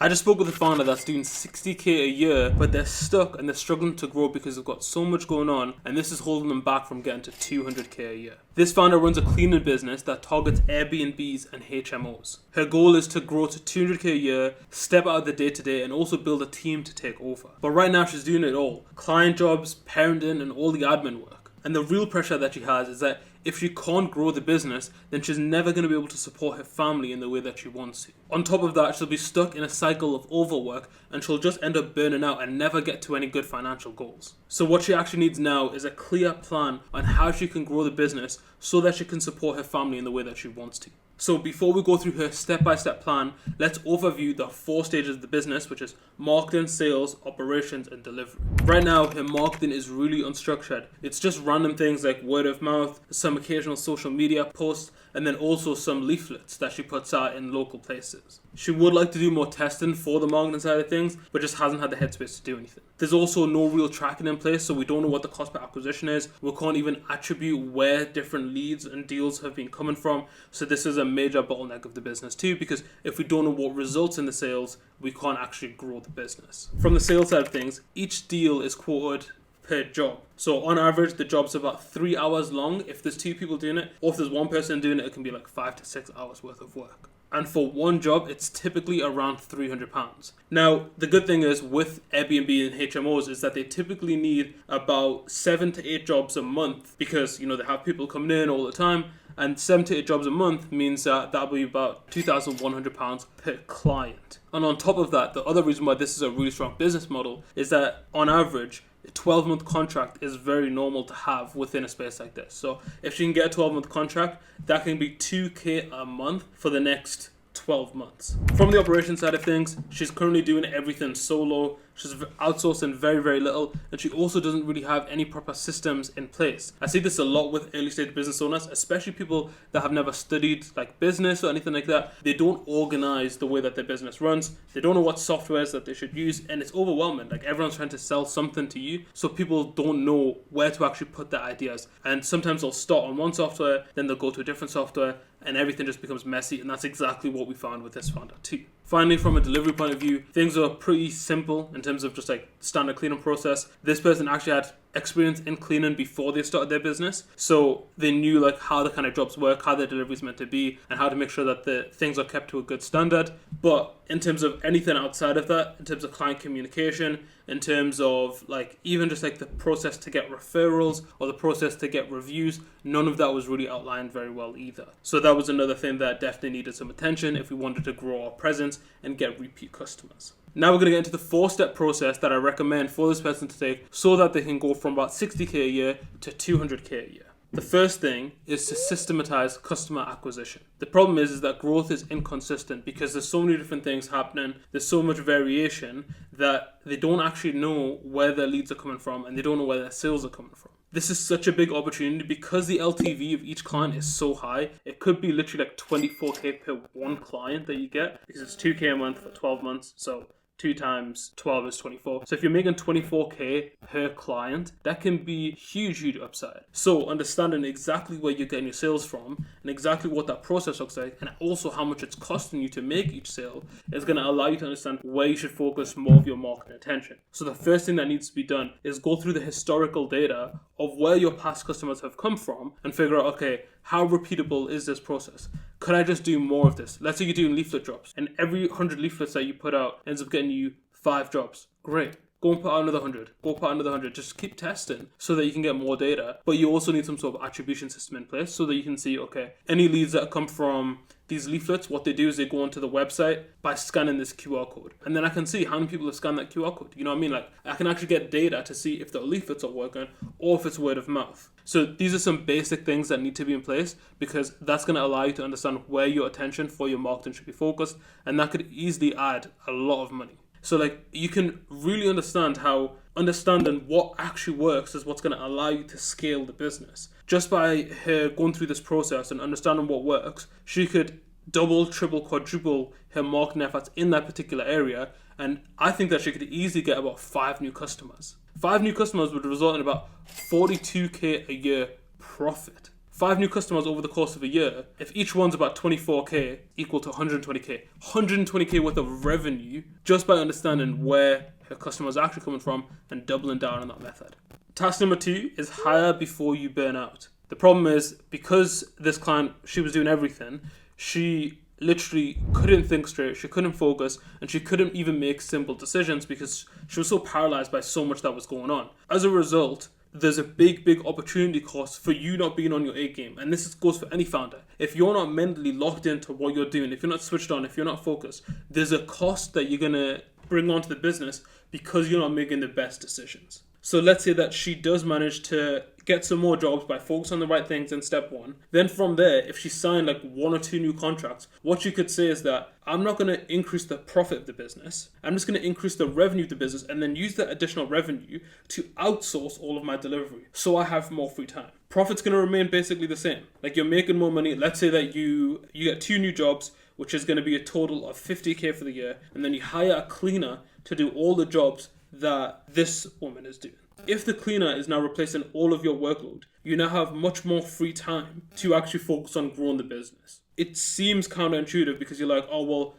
I just spoke with a founder that's doing 60k a year, but they're stuck and they're struggling to grow because they've got so much going on, and this is holding them back from getting to 200k a year. This founder runs a cleaning business that targets Airbnbs and HMOs. Her goal is to grow to 200k a year, step out of the day-to-day, and also build a team to take over. But right now she's doing it all. Client jobs, parenting, and all the admin work. And the real pressure that she has is that if she can't grow the business, then she's never going to be able to support her family in the way that she wants to. On top of that, she'll be stuck in a cycle of overwork and she'll just end up burning out and never get to any good financial goals. So what she actually needs now is a clear plan on how she can grow the business so that she can support her family in the way that she wants to. So before we go through her step-by-step plan, let's overview the 4 stages of the business, which is marketing, sales, operations, and delivery. Right now, her marketing is really unstructured. It's just random things like word of mouth, some occasional social media posts, and then also some leaflets that she puts out in local places. She would like to do more testing for the marketing side of things, but just hasn't had the headspace to do anything. There's also no real tracking in place, so we don't know what the cost per acquisition is. We can't even attribute where different leads and deals have been coming from. So this is a major bottleneck of the business too, because if we don't know what results in the sales, we can't actually grow the business. From the sales side of things, each deal is quoted per job. So on average, the job's about 3 hours long if there's 2 people doing it, or if there's 1 person doing it, it can be like 5 to 6 hours worth of work. And for one job, it's typically around £300. Now, the good thing is with Airbnb and HMOs is that they typically need about 7 to 8 jobs a month because, they have people coming in all the time. And 7 to 8 jobs a month means that that'll be about £2,100 per client. And on top of that, the other reason why this is a really strong business model is that on average, a 12-month contract is very normal to have within a space like this. So if she can get a 12-month contract, that can be 2k a month for the next 12 months. From the operations side of things, she's currently doing everything solo. She's outsourcing very, very little, and she also doesn't really have any proper systems in place. I see this a lot with early stage business owners, especially people that have never studied like business or anything like that. They don't organize the way that their business runs. They don't know what softwares that they should use, and it's overwhelming. Like everyone's trying to sell something to you, so people don't know where to actually put their ideas. And sometimes they'll start on one software, then they'll go to a different software, and everything just becomes messy, and that's exactly what we found with this founder too. Finally, from a delivery point of view, things are pretty simple in terms of just like standard cleaning process. This person actually had experience in cleaning before they started their business, so they knew like how the kind of jobs work, how their delivery is meant to be, and how to make sure that the things are kept to a good standard. But in terms of anything outside of that, in terms of client communication, in terms of like even just like the process to get referrals or the process to get reviews, none of that was really outlined very well either. So that was another thing that definitely needed some attention if we wanted to grow our presence and get repeat customers. Now we're going to get into the 4-step process that I recommend for this person to take so that they can go from about 60k a year to 200k a year. The first thing is to systematize customer acquisition. The problem is that growth is inconsistent because there's so many different things happening. There's so much variation that they don't actually know where their leads are coming from and they don't know where their sales are coming from. This is such a big opportunity because the LTV of each client is so high. It could be literally like 24k per one client that you get because it's 2k a month for 12 months. So 2 times 12 is 24. So if you're making 24k per client, that can be huge upside. So understanding exactly where you're getting your sales from and exactly what that process looks like and also how much it's costing you to make each sale is going to allow you to understand where you should focus more of your marketing attention. So the first thing that needs to be done is go through the historical data of where your past customers have come from and figure out, okay, how repeatable is this process? Could I just do more of this? Let's say you're doing leaflet drops and every 100 leaflets that you put out ends up getting you 5 jobs. Great. Go and put out another 100. Go put out another 100. Just keep testing so that you can get more data. But you also need some sort of attribution system in place so that you can see, okay, any leads that come from these leaflets, what they do is they go onto the website by scanning this QR code. And then I can see how many people have scanned that QR code. You know what I mean? Like I can actually get data to see if the leaflets are working or if it's word of mouth. So these are some basic things that need to be in place because that's going to allow you to understand where your attention for your marketing should be focused. And that could easily add a lot of money. So like you can really understand how understanding what actually works is what's going to allow you to scale the business. Just by her going through this process and understanding what works, she could double, triple, quadruple her marketing efforts in that particular area. And I think that she could easily get about 5 new customers. 5 new customers would result in about 42k a year profit. 5 new customers over the course of a year, if each one's about 24k, equal to 120k worth of revenue, just by understanding where her customers are actually coming from and doubling down on that method. Task number 2 is hire before you burn out. The problem is, because this client, she was doing everything, she literally couldn't think straight, she couldn't focus, and she couldn't even make simple decisions because she was so paralyzed by so much that was going on. As a result, there's a big opportunity cost for you not being on your A game. And this goes for any founder. If you're not mentally locked into what you're doing, if you're not switched on, if you're not focused, there's a cost that you're going to bring onto the business because you're not making the best decisions. So let's say that she does manage to get some more jobs by focusing on the right things in step 1. Then from there, if she signed like 1 or 2 new contracts, what you could say is that I'm not going to increase the profit of the business. I'm just going to increase the revenue of the business and then use that additional revenue to outsource all of my delivery so I have more free time. Profit's going to remain basically the same. Like, you're making more money. Let's say that you get 2 new jobs, which is going to be a total of 50k for the year, and then you hire a cleaner to do all the jobs that this woman is doing. If the cleaner is now replacing all of your workload, you now have much more free time to actually focus on growing the business. It seems counterintuitive because you're like, oh, well,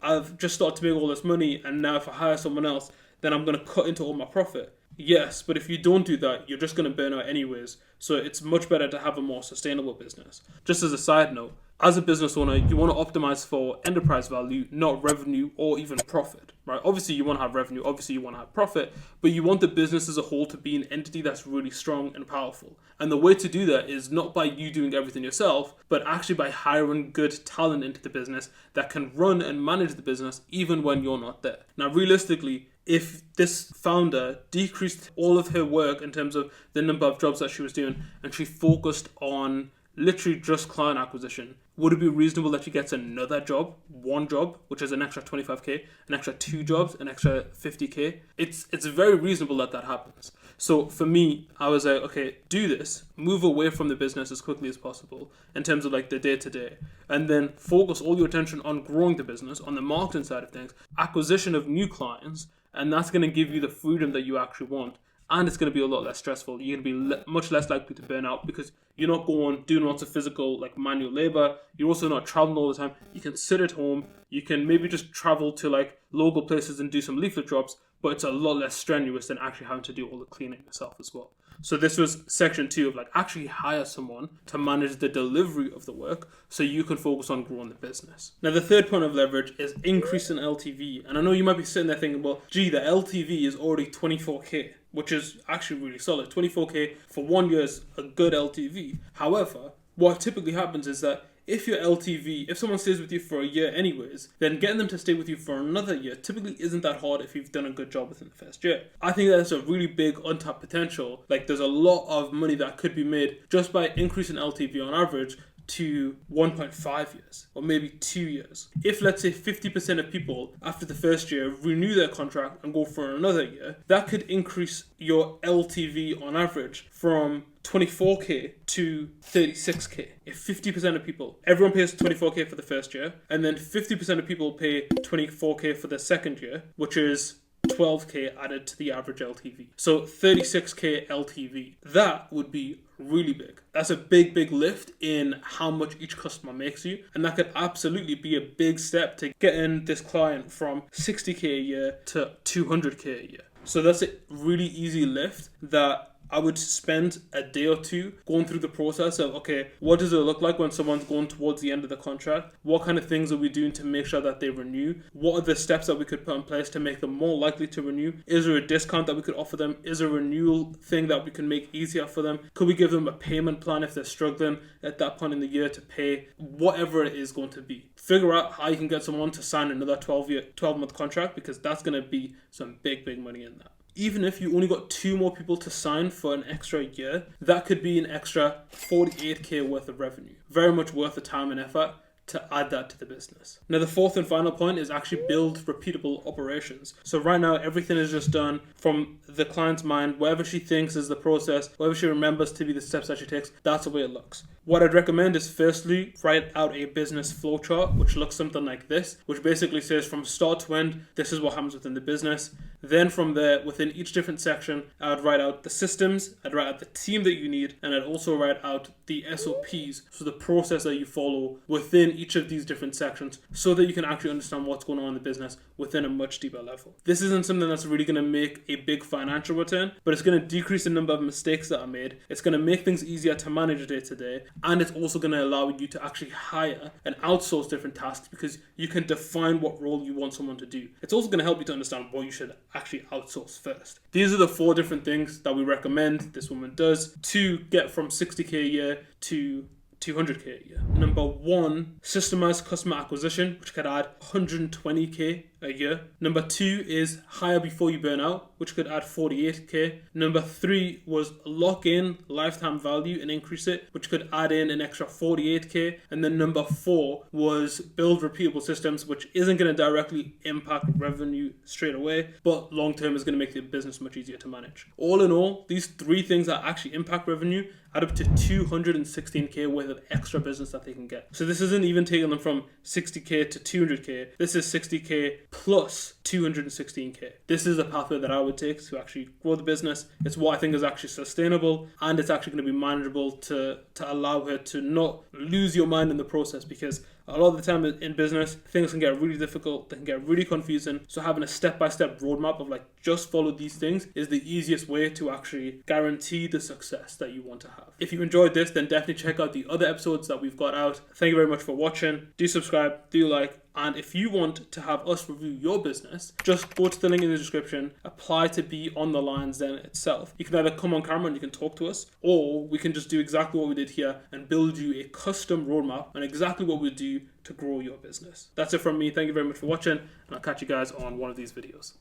I've just started to make all this money, and now if I hire someone else, then I'm going to cut into all my profit. Yes, but if you don't do that, you're just going to burn out anyways. So it's much better to have a more sustainable business. Just as a side note, as a business owner, you want to optimize for enterprise value, not revenue or even profit, right? Obviously, you want to have revenue. Obviously, you want to have profit, but you want the business as a whole to be an entity that's really strong and powerful. And the way to do that is not by you doing everything yourself, but actually by hiring good talent into the business that can run and manage the business even when you're not there. Now, realistically, if this founder decreased all of her work in terms of the number of jobs that she was doing and she focused on literally just client acquisition, would it be reasonable that she gets another job, 1 job, which is an extra 25k, an extra 2 jobs, an extra 50k? It's very reasonable that happens. So for me, I was like, okay, do this, move away from the business as quickly as possible in terms of like the day-to-day, and then focus all your attention on growing the business, on the marketing side of things, acquisition of new clients, and that's going to give you the freedom that you actually want. And it's going to be a lot less stressful. You're going to be much less likely to burn out because you're not going doing lots of physical, like manual labor. You're also not traveling all the time. You can sit at home. You can maybe just travel to like local places and do some leaflet drops, but it's a lot less strenuous than actually having to do all the cleaning yourself as well. So this was section 2 of like actually hire someone to manage the delivery of the work so you can focus on growing the business. Now the third point of leverage is increasing LTV. And I know you might be sitting there thinking, well, gee, the LTV is already 24k, which is actually really solid. 24k for 1 year is a good LTV. However, what typically happens is that if your LTV, if someone stays with you for a year anyways, then getting them to stay with you for another year typically isn't that hard if you've done a good job within the first year. I think that's a really big untapped potential. Like, there's a lot of money that could be made just by increasing LTV on average to 1.5 years or maybe 2 years. If let's say 50% of people after the first year renew their contract and go for another year, that could increase your LTV on average from 24k to 36k. If 50% of people, everyone pays 24k for the first year, and then 50% of people pay 24k for the second year, which is 12k added to the average LTV. So 36k LTV. That would be really big. That's a big lift in how much each customer makes you, and that could absolutely be a big step to getting this client from 60k a year to 200k a year. So that's a really easy lift that I would spend a day or 2 going through the process of, okay, what does it look like when someone's going towards the end of the contract? What kind of things are we doing to make sure that they renew? What are the steps that we could put in place to make them more likely to renew? Is there a discount that we could offer them? Is there a renewal thing that we can make easier for them? Could we give them a payment plan if they're struggling at that point in the year to pay? Whatever it is going to be. Figure out how you can get someone to sign another 12-month contract, because that's going to be some big money in that. Even if you only got 2 more people to sign for an extra year, that could be an extra 48k worth of revenue. Very much worth the time and effort to add that to the business. Now, the fourth and final point is actually build repeatable operations. So right now, everything is just done from the client's mind. Whatever she thinks is the process, whatever she remembers to be the steps that she takes, that's the way it looks. What I'd recommend is firstly, write out a business flowchart, which looks something like this, which basically says from start to end, this is what happens within the business. Then from there, within each different section, I would write out the systems, I'd write out the team that you need, and I'd also write out the SOPs, so the process that you follow within each of these different sections, so that you can actually understand what's going on in the business within a much deeper level. This isn't something that's really going to make a big financial return, but it's going to decrease the number of mistakes that are made. It's going to make things easier to manage day to day, and it's also going to allow you to actually hire and outsource different tasks because you can define what role you want someone to do. It's also going to help you to understand what you should actually outsource first. These are the 4 different things that we recommend this woman does to get from 60k a year to 200k a year. Number 1, Systemise customer acquisition, which could add 120k a year. Number 2 is hire before you burn out, which could add 48k. Number 3 was lock in lifetime value and increase it, which could add in an extra 48k. And then number 4 was build repeatable systems, which isn't going to directly impact revenue straight away, but long term is going to make the business much easier to manage. All in all, these 3 things that actually impact revenue add up to 216k worth of extra business that they can get. So this isn't even taking them from 60k to 200k. This is 60k plus 216k. This is a pathway that I would take to actually grow the business. It's what I think is actually sustainable, and it's actually going to be manageable to allow her to not lose your mind in the process, because a lot of the time in business, things can get really difficult, they can get really confusing. So having a step-by-step roadmap of like, just follow these things is the easiest way to actually guarantee the success that you want to have. If you enjoyed this, then definitely check out the other episodes that we've got out. Thank you very much for watching. Do subscribe, do like, and if you want to have us review your business, just go to the link in the description, apply to be on the Lions Den itself. You can either come on camera and you can talk to us, or we can just do exactly what we did here and build you a custom roadmap on exactly what we do to grow your business. That's it from me. Thank you very much for watching, and I'll catch you guys on one of these videos.